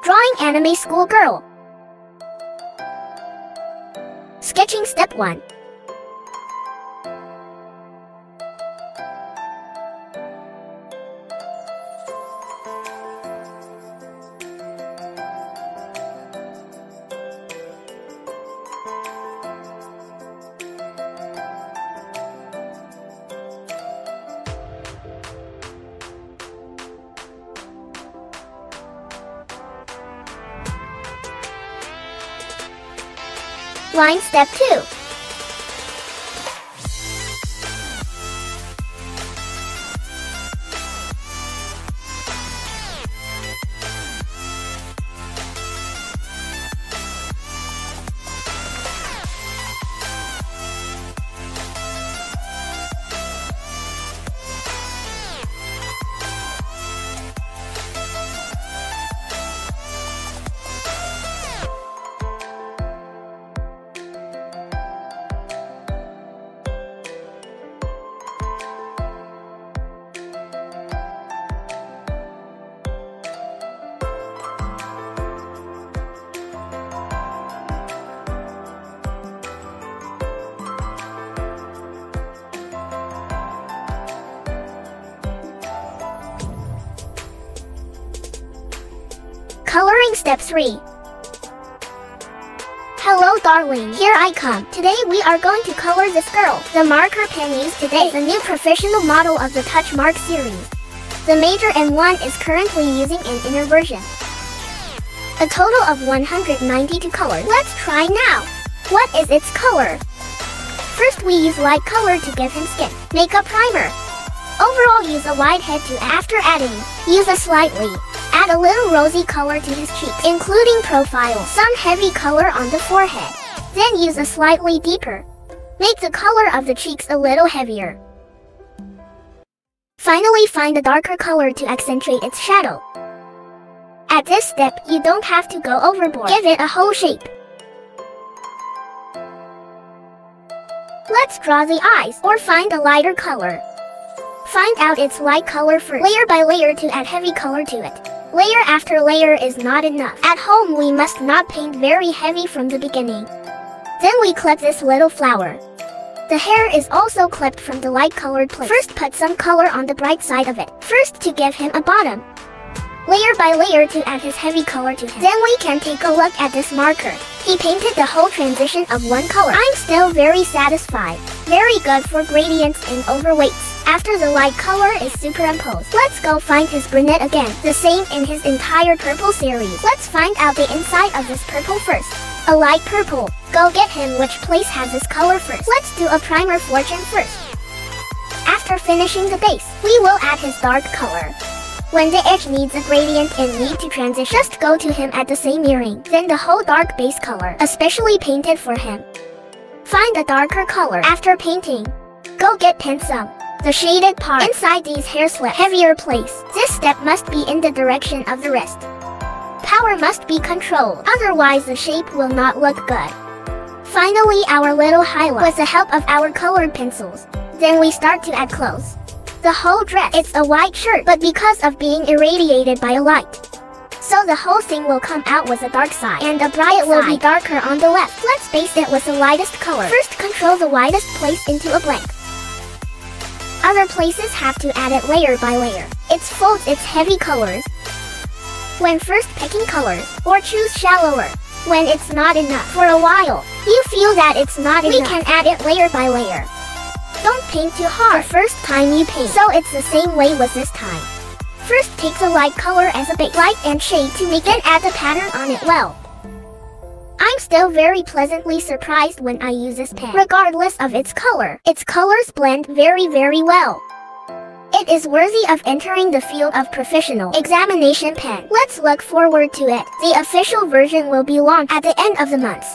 Drawing anime schoolgirl. Sketching step 1. Line step 2. Coloring step 3. Hello darling, here I come. Today we are going to color this girl. The marker pen used today is a new professional model of the Touch Mark series. The Major M1 is currently using an inner version. A total of 192 colors. Let's try now. What is its color? First we use light color to give him skin. Makeup primer. Overall use a light head to after adding. Use a slightly. Add a little rosy color to his cheeks, including profile. Some heavy color on the forehead. Then use a slightly deeper. Make the color of the cheeks a little heavier. Finally find a darker color to accentuate its shadow. At this step, you don't have to go overboard. Give it a whole shape. Let's draw the eyes, or find a lighter color. Find out its light color first, layer by layer to add heavy color to it. Layer after layer is not enough. At home we must not paint very heavy from the beginning. Then we clip this little flower. The hair is also clipped from the light colored place. First put some color on the bright side of it. First to give him a bottom. Layer by layer to add his heavy color to him. Then we can take a look at this marker. He painted the whole transition of one color. I'm still very satisfied. Very good for gradients and overweights. After the light color is superimposed, let's go find his brunette again. The same in his entire purple series. Let's find out the inside of this purple first. A light purple. Go get him which place has this color first. Let's do a primer fortune first. After finishing the base, we will add his dark color. When the edge needs a gradient and need to transition, just go to him at the same earring. Then the whole dark base color, especially painted for him. Find a darker color. After painting, go get Canson. The shaded part inside these hair slits, heavier place. This step must be in the direction of the wrist. Power must be controlled, otherwise the shape will not look good. Finally our little highlight with the help of our colored pencils. Then we start to add clothes. The whole dress, it's a white shirt, but because of being irradiated by a light, so the whole thing will come out with a dark side, and the bright side will be darker on the left. Let's base it with the lightest color. First control the widest place into a blank. Other places have to add it layer by layer. It folds its heavy colors. When first picking colors, or choose shallower. When it's not enough for a while, you feel that it's not enough, we can add it layer by layer. Don't paint too hard the first time you paint, so it's the same way with this time. First take the light color as a base, light and shade to make it, add the pattern on it well. I'm still very pleasantly surprised when I use this pen. Regardless of its colors blend very well. It is worthy of entering the field of professional examination pen. Let's look forward to it. The official version will be launched at the end of the month.